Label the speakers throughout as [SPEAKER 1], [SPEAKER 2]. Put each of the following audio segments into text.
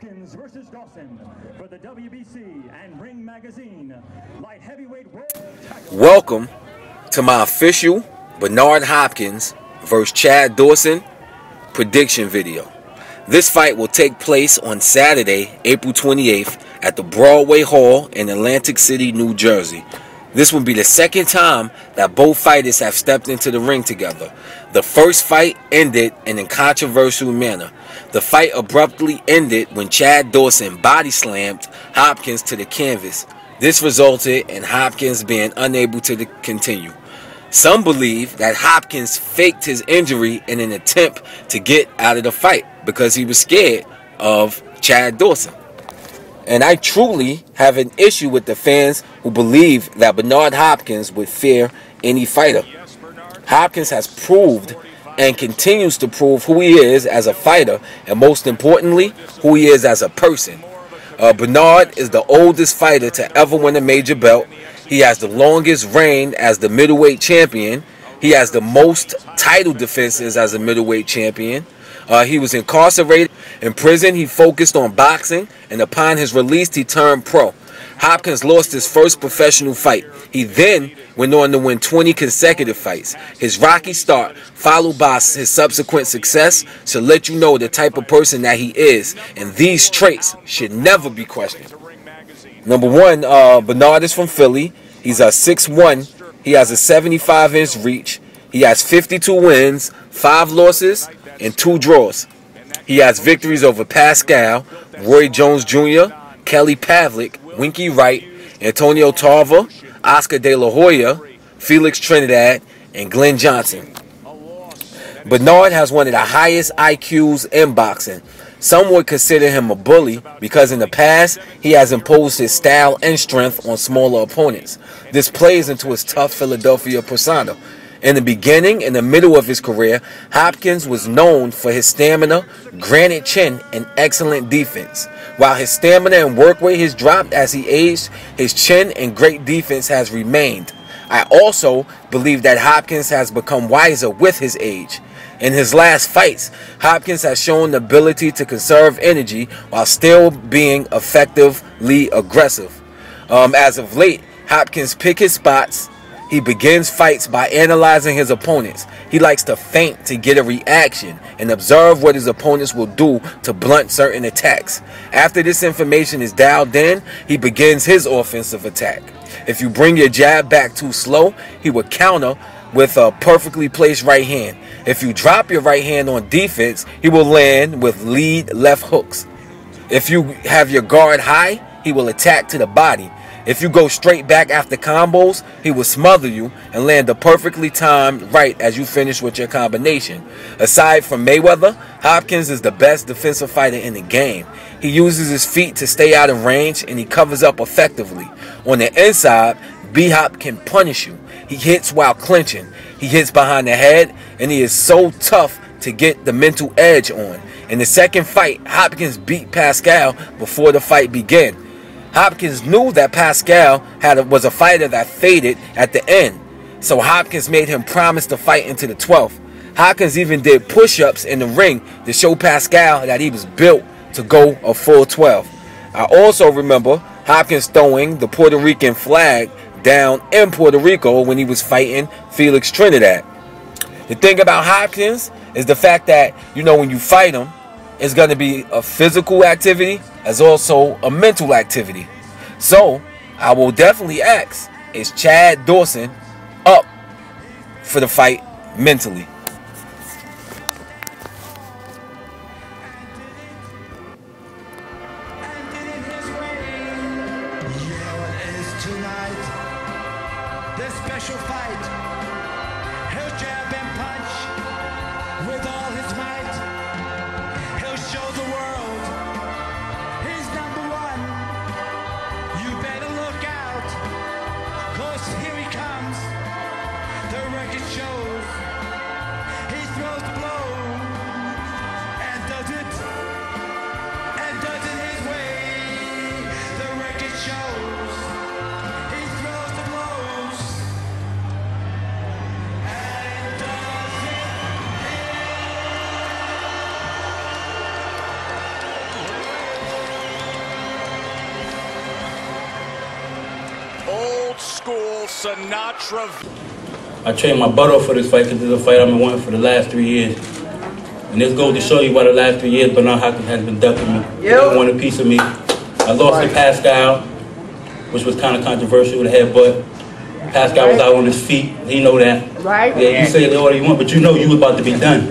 [SPEAKER 1] Hokins versus Dawson for the WBC and Ring Magazine Light Heavyweight World Title.
[SPEAKER 2] Welcome to my official Bernard Hopkins versus Chad Dawson prediction video. This fight will take place on Saturday, April 28th at the Broadway Hall in Atlantic City, New Jersey. This will be the second time that both fighters have stepped into the ring together. The first fight ended in a controversial manner. The fight abruptly ended when Chad Dawson body slammed Hopkins to the canvas. This resulted in Hopkins being unable to continue. Some believe that Hopkins faked his injury in an attempt to get out of the fight because he was scared of Chad Dawson. And I truly have an issue with the fans who believe that Bernard Hopkins would fear any fighter. Hopkins has proved and continues to prove who he is as a fighter, and most importantly, who he is as a person. Bernard is the oldest fighter to ever win a major belt. He has the longest reign as the middleweight champion. He has the most title defenses as a middleweight champion. He was incarcerated. In prison, he focused on boxing, and upon his release, he turned pro. Hopkins lost his first professional fight. He then went on to win 20 consecutive fights. His rocky start, followed by his subsequent success, should let you know the type of person that he is, and these traits should never be questioned. Number one, Bernard is from Philly. He's a 6'1". He has a 75-inch reach. He has 52 wins, 5 losses, and 2 draws. He has victories over Pascal, Roy Jones Jr., Kelly Pavlik, Winky Wright, Antonio Tarver, Oscar De La Hoya, Felix Trinidad, and Glenn Johnson. Bernard has one of the highest IQs in boxing. Some would consider him a bully because in the past he has imposed his style and strength on smaller opponents. This plays into his tough Philadelphia persona. In the beginning and the middle of his career, Hopkins was known for his stamina, granite chin, and excellent defense. While his stamina and work rate has dropped as he aged, his chin and great defense has remained. I also believe that Hopkins has become wiser with his age. In his last fights, Hopkins has shown the ability to conserve energy while still being effectively aggressive. As of late, Hopkins picks his spots. He begins fights by analyzing his opponents. He likes to feint to get a reaction and observe what his opponents will do to blunt certain attacks. After this information is dialed in, he begins his offensive attack. If you bring your jab back too slow, he will counter with a perfectly placed right hand. If you drop your right hand on defense, he will land with lead left hooks. If you have your guard high, he will attack to the body. If you go straight back after combos, he will smother you and land a perfectly timed right as you finish with your combination. Aside from Mayweather, Hopkins is the best defensive fighter in the game. He uses his feet to stay out of range and he covers up effectively. On the inside, B-Hop can punish you. He hits while clinching. He hits behind the head, and he is so tough to get the mental edge on. In the second fight, Hopkins beat Pascal before the fight began. Hopkins knew that Pascal was a fighter that faded at the end, so Hopkins made him promise to fight into the 12th. Hopkins even did push-ups in the ring to show Pascal that he was built to go a full 12. I also remember Hopkins throwing the Puerto Rican flag down in Puerto Rico when he was fighting Felix Trinidad. The thing about Hopkins is the fact that, when you fight him, it's going to be a physical activity as also a mental activity. So, I will definitely ask, is Chad Dawson up for the fight mentally?
[SPEAKER 3] This special fight, he'll jab and punch with all his might. He'll show the world he's number one. You better look out, 'cause here he comes. The record shows he throws the blow and does it his way. The record shows he throws the blows
[SPEAKER 4] Sinatra.
[SPEAKER 5] I trained my butt off for this fight because this is a fight I've been wanting for the last 3 years. And this goes to show you why the last 3 years Bernard Hopkins has been ducking me. He didn't want a piece of me. I lost to Pascal, which was kind of controversial with a headbutt. Pascal was out on his feet. He know that. Right. Yeah, you say it all you want, but you know you was about to be done. I'm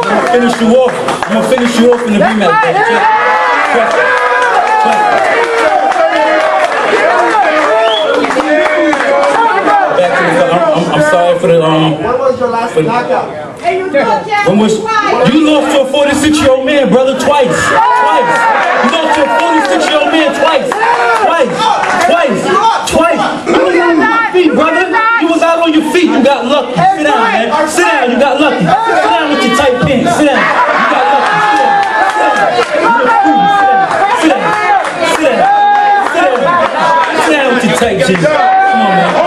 [SPEAKER 5] gonna finish you off. I'm gonna finish you off in the rematch. I'm sorry for the When was your last knockout? Hey, you lost to a 46-year-old man, brother, twice. You lost to a 46-year-old man twice. You was out on your feet, brother. You was out on your feet. You got lucky. Sit down, man. Sit down. You got lucky. Sit down with your tight pants. Sit down. You got lucky. Sit down with your tight jeans. Come on, man.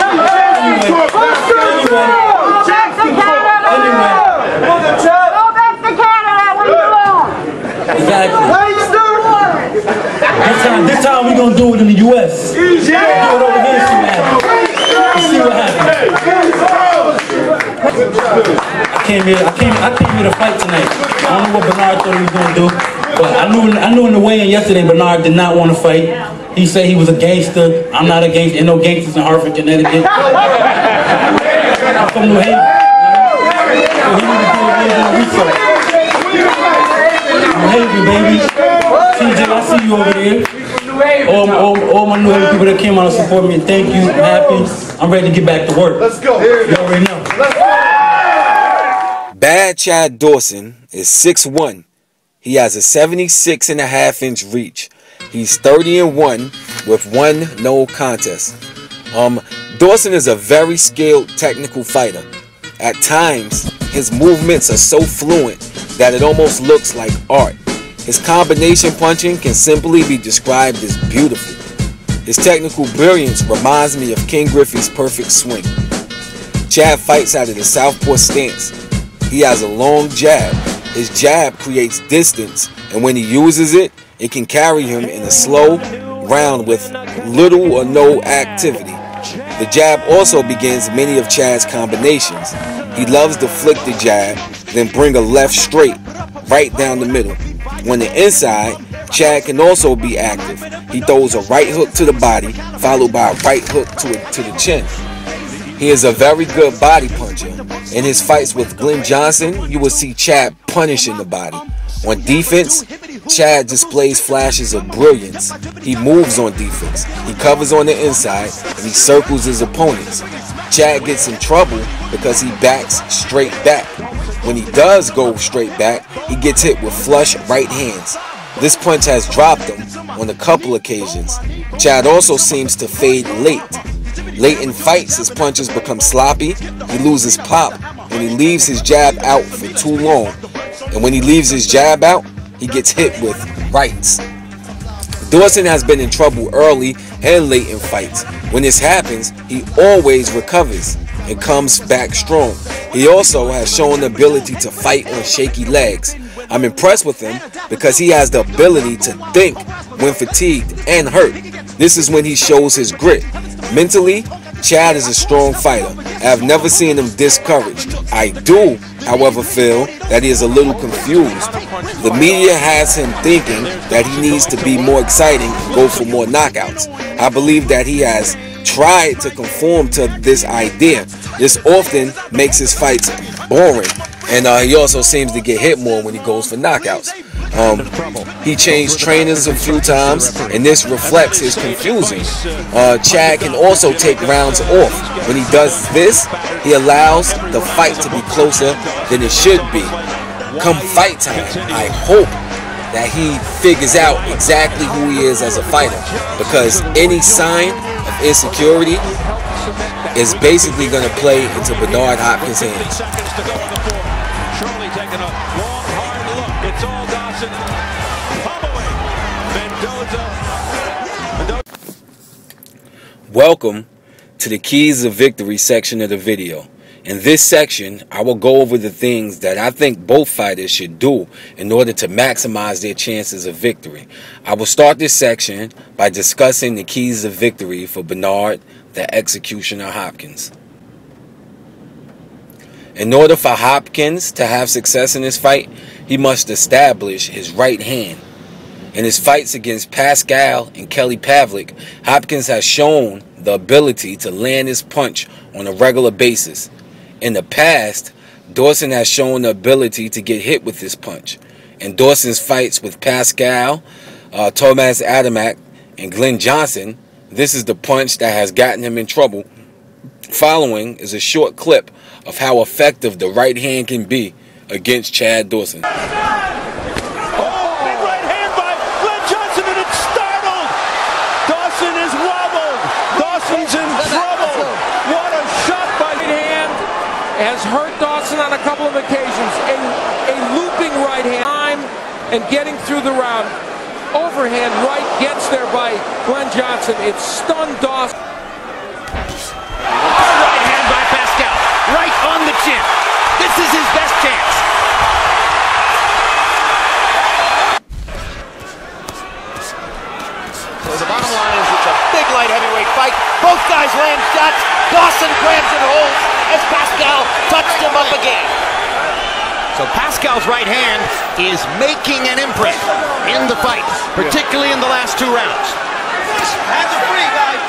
[SPEAKER 5] This time we're gonna do it in the U.S. Do it over here, let's see what happens. I came here to fight tonight. I don't know what Bernard thought he was gonna do, but I knew in the weigh-in yesterday Bernard did not want to fight. He said he was a gangster. I'm not a gangster. Ain't no gangsters in Hartford, Connecticut. I'm from New Haven. So he need to do a research. New Haven, baby. TJ, I see you over there. All my New Haven people that came out to support me, thank you. I'm happy. I'm ready to get back to work. Let's go. You already know.
[SPEAKER 2] Bad Chad Dawson is 6'1". He has a 76.5-inch reach. He's 30-1 with 1 no contest. Dawson is a very skilled technical fighter. At times, his movements are so fluent that it almost looks like art. His combination punching can simply be described as beautiful. His technical brilliance reminds me of King Griffey's perfect swing. Chad fights out of the southpaw stance. He has a long jab. His jab creates distance, and when he uses it, it can carry him in a slow round with little or no activity. The jab also begins many of Chad's combinations. He loves to flick the jab, then bring a left straight, right down the middle. On the inside, Chad can also be active. He throws a right hook to the body, followed by a right hook to the chin. He is a very good body puncher. In his fights with Glenn Johnson, you will see Chad punishing the body. On defense, Chad displays flashes of brilliance. He moves on defense. He covers on the inside, and he circles his opponents. Chad gets in trouble because he backs straight back. When he does go straight back, he gets hit with flush right hands. This punch has dropped him on a couple occasions. Chad also seems to fade late. Late in fights, his punches become sloppy. He loses pop when he leaves his jab out for too long. And when he leaves his jab out, he gets hit with rights. Dawson has been in trouble early and late in fights. When this happens, he always recovers and comes back strong. He also has shown the ability to fight on shaky legs. I'm impressed with him because he has the ability to think when fatigued and hurt. This is when he shows his grit. Mentally, Chad is a strong fighter. I have never seen him discouraged. I do, however, feel that he is a little confused. The media has him thinking that he needs to be more exciting and go for more knockouts. I believe that he has tried to conform to this idea. This often makes his fights boring, and he also seems to get hit more when he goes for knockouts. He changed trainers a few times, and this reflects his confusion. Chad can also take rounds off. When he does this, he allows the fight to be closer than it should be. Come fight time, I hope that he figures out exactly who he is as a fighter, because any sign of insecurity is basically going to play into Bernard Hopkins' hands.
[SPEAKER 4] Shirley taking a long, hard look. It's all Dawson. Mendoza.
[SPEAKER 2] Welcome to the Keys of Victory section of the video. In this section, I will go over the things that I think both fighters should do in order to maximize their chances of victory. I will start this section by discussing the keys of victory for Bernard, the Executioner Hopkins. In order for Hopkins to have success in this fight, he must establish his right hand. In his fights against Pascal and Kelly Pavlik, Hopkins has shown the ability to land his punch on a regular basis. In the past, Dawson has shown the ability to get hit with this punch. In Dawson's fights with Pascal, Thomas Adamak, and Glenn Johnson, this is the punch that has gotten him in trouble. Following is a short clip of how effective the right hand can be against Chad Dawson.
[SPEAKER 4] Big right hand by Glenn Johnson, and it's startled. Dawson is wobbled. Dawson's in trouble. What a shot by right hand. Has hurt Dawson on a couple of occasions. A looping right hand time and getting through the round. Overhand right gets there by Glenn Johnson. It stunned Dawson.
[SPEAKER 6] Right hand by Pascal. Right on the chin. This is his best chance. So the bottom line is it's a big light heavyweight fight. Both guys land shots. Dawson grabs and holds as Pascal touched him up again. So Pascal's right hand is making an imprint in the fight, particularly in the last 2 rounds. Hands are free, guys.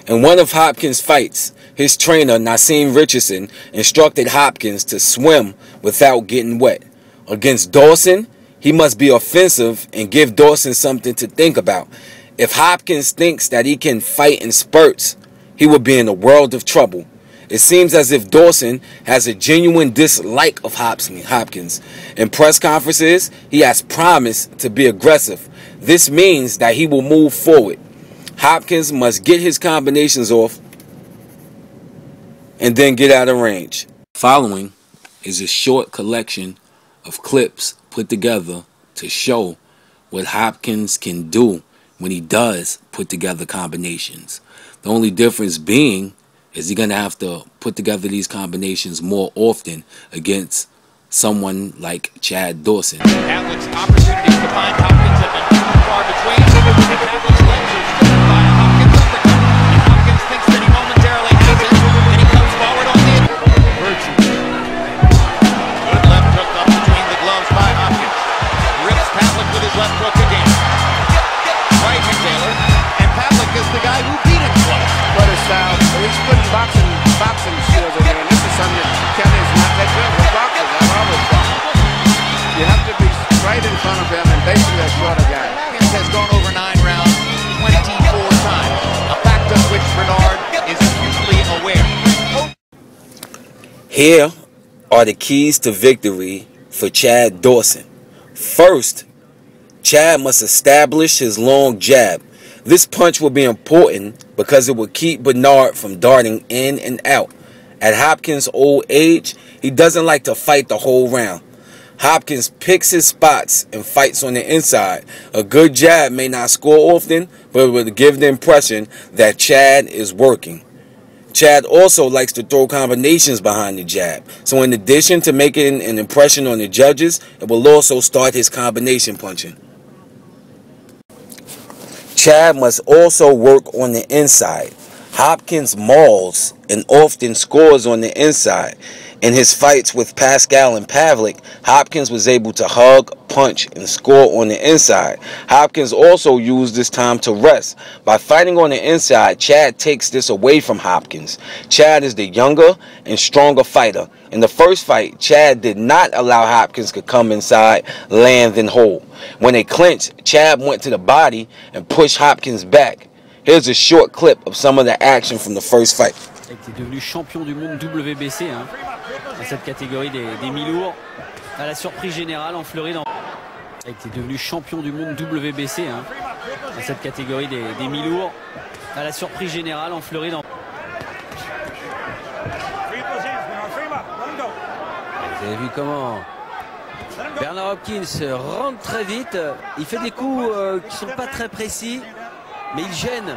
[SPEAKER 2] In one of Hopkins' fights, his trainer, Nassim Richardson, instructed Hopkins to swim without getting wet. Against Dawson, he must be offensive and give Dawson something to think about. If Hopkins thinks that he can fight in spurts, he will be in a world of trouble. It seems as if Dawson has a genuine dislike of Hopkins. In press conferences, he has promised to be aggressive. This means that he will move forward. Hopkins must get his combinations off and then get out of range. Following is a short collection of clips put together to show what Hopkins can do when he does put together combinations. The only difference being is he's going to have to put together these combinations more often against someone like Chad Dawson.
[SPEAKER 6] Pavlik's opportunities to find Hopkins have been far between. Pavlik's legs are stopped by a Hopkins uppercut. And Hopkins thinks that he momentarily has it. And he comes forward on the Virtue. Good left hook up between the gloves by Hopkins. Rips Pavlik with his left hook again. Right to Taylor. And Pavlik is the guy who beat him twice.
[SPEAKER 7] But it's he's putting boxing skills in there, and this is something that Kelly is not that good with boxing. That's always boxing. You have to be right in front of him and basically a shorter guy.
[SPEAKER 6] Hopkins has gone over 9 rounds 24 times, a fact of which Bernard is acutely aware.
[SPEAKER 2] Here are the keys to victory for Chad Dawson. First, Chad must establish his long jab. This punch will be important because it will keep Bernard from darting in and out. At Hopkins' old age, he doesn't like to fight the whole round. Hopkins picks his spots and fights on the inside. A good jab may not score often, but it will give the impression that Chad is working. Chad also likes to throw combinations behind the jab. So in addition to making an impression on the judges, it will also start his combination punching. Chad must also work on the inside. Hopkins mauls and often scores on the inside. In his fights with Pascal and Pavlik, Hopkins was able to hug, punch, and score on the inside. Hopkins also used this time to rest. By fighting on the inside, Chad takes this away from Hopkins. Chad is the younger and stronger fighter. In the first fight, Chad did not allow Hopkins to come inside, land, and hold. When they clinched, Chad went to the body and pushed Hopkins back. Here's a short clip of some of the action from the first fight.
[SPEAKER 8] Il est devenu champion du monde WBC dans cette catégorie des mi-lourds. À la surprise générale en Floride. Il est devenu champion du monde WBC dans cette catégorie des mi-lourds. À la surprise générale en Floride. Vous avez vu comment Bernard Hopkins rentre très vite. Il fait des coups qui ne sont pas très précis, mais il gêne.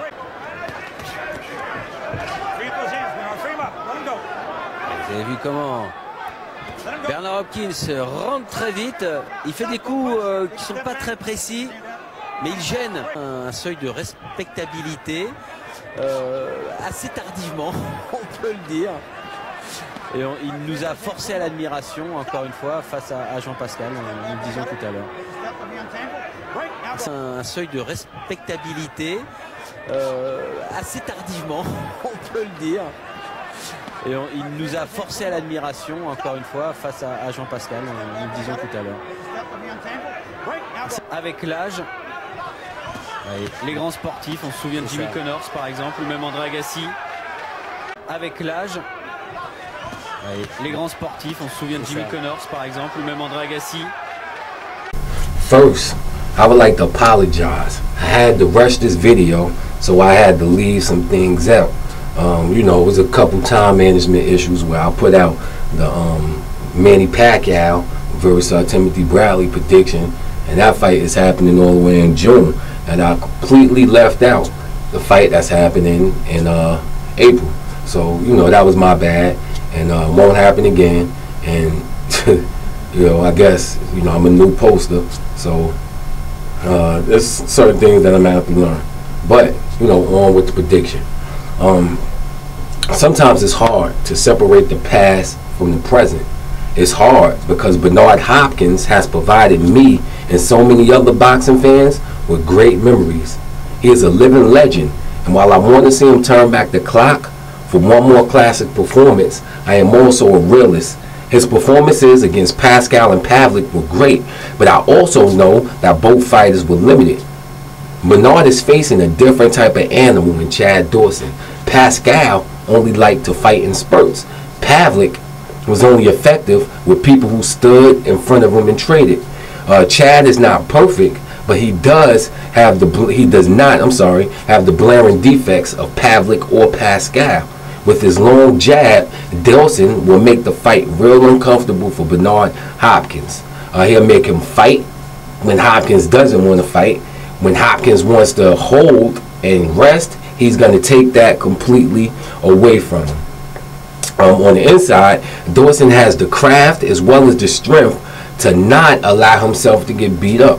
[SPEAKER 8] Vous Vous avez vu comment Bernard Hopkins rentre très vite. Il fait des coups qui ne sont pas très précis, mais il gêne. Un seuil de respectabilité assez tardivement, on peut le dire. Et il nous a forcé à l'admiration, encore une fois, face à Jean-Pascal, nous le disions tout à l'heure. C'est un seuil de respectabilité assez tardivement, on peut le dire. Et il nous a forcé à l'admiration, encore une fois, face à Jean-Pascal, nous le disions tout à l'heure. Avec l'âge, les grands sportifs, on se souvient de Jimmy Connors par exemple, ou même André Agassi. Avec l'âge, les grands sportifs, on se souvient de Jimmy Connors par exemple, ou même André Agassi.
[SPEAKER 2] First, I would like to apologize. I had to rush this video, so I had to leave some things out. You know, it was a couple time management issues where I put out the Manny Pacquiao versus Timothy Bradley prediction, and that fight is happening all the way in June, and I completely left out the fight that's happening in April. So, you know, that was my bad, and won't happen again. And you know, I guess, you know, I'm a new poster, so there's certain things that I'm gonna have to learn. But, you know, on with the prediction. Sometimes it's hard to separate the past from the present. It's hard because Bernard Hopkins has provided me and so many other boxing fans with great memories. He is a living legend, and while I want to see him turn back the clock for one more classic performance, I am also a realist. His performances against Pascal and Pavlik were great, but I also know that both fighters were limited. Bernard is facing a different type of animal in Chad Dawson. Pascal only liked to fight in spurts. Pavlik was only effective with people who stood in front of him and traded. Chad is not perfect, but he does not have the blaring defects of Pavlik or Pascal. With his long jab, Dawson will make the fight real uncomfortable for Bernard Hopkins. He'll make him fight when Hopkins doesn't want to fight. When Hopkins wants to hold and rest, he's going to take that completely away from him. On the inside, Dawson has the craft as well as the strength to not allow himself to get beat up.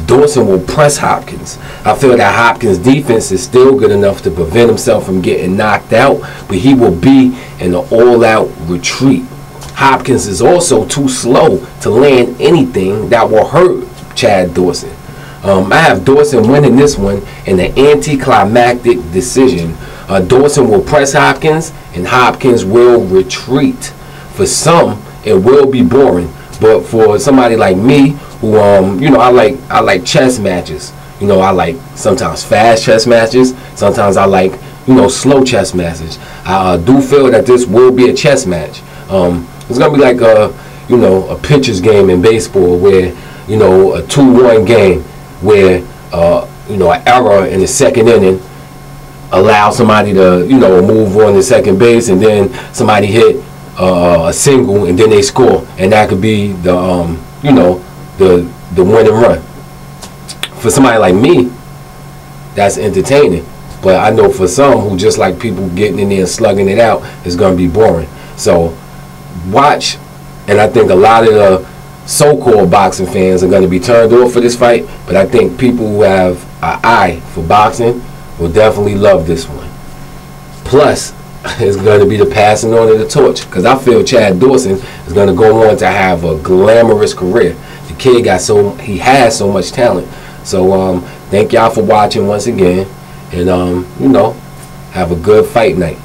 [SPEAKER 2] Dawson will press Hopkins. I feel that Hopkins' defense is still good enough to prevent himself from getting knocked out, but he will be in an all-out retreat. Hopkins is also too slow to land anything that will hurt Chad Dawson. I have Dawson winning this one in an anticlimactic decision. Dawson will press Hopkins, and Hopkins will retreat. For some, it will be boring, but for somebody like me, who you know, I like chess matches. You know, I like sometimes fast chess matches. Sometimes I like, you know, slow chess matches. I do feel that this will be a chess match. It's gonna be like you know, a pitcher's game in baseball, where, you know, a 2-1 game, where you know, an error in the second inning allows somebody to, you know, move on to second base, and then somebody hit a single and then they score, and that could be the you know, the winning run. For somebody like me, that's entertaining, but I know for some who just like people getting in there and slugging it out, it's going to be boring. So watch, and I think a lot of the so-called boxing fans are going to be turned off for this fight, but I think people who have an eye for boxing will definitely love this one. Plus, it's going to be the passing on of the torch, because I feel Chad Dawson is going to go on to have a glamorous career. The kid he has so much talent. So thank y'all for watching once again, and you know, have a good fight night.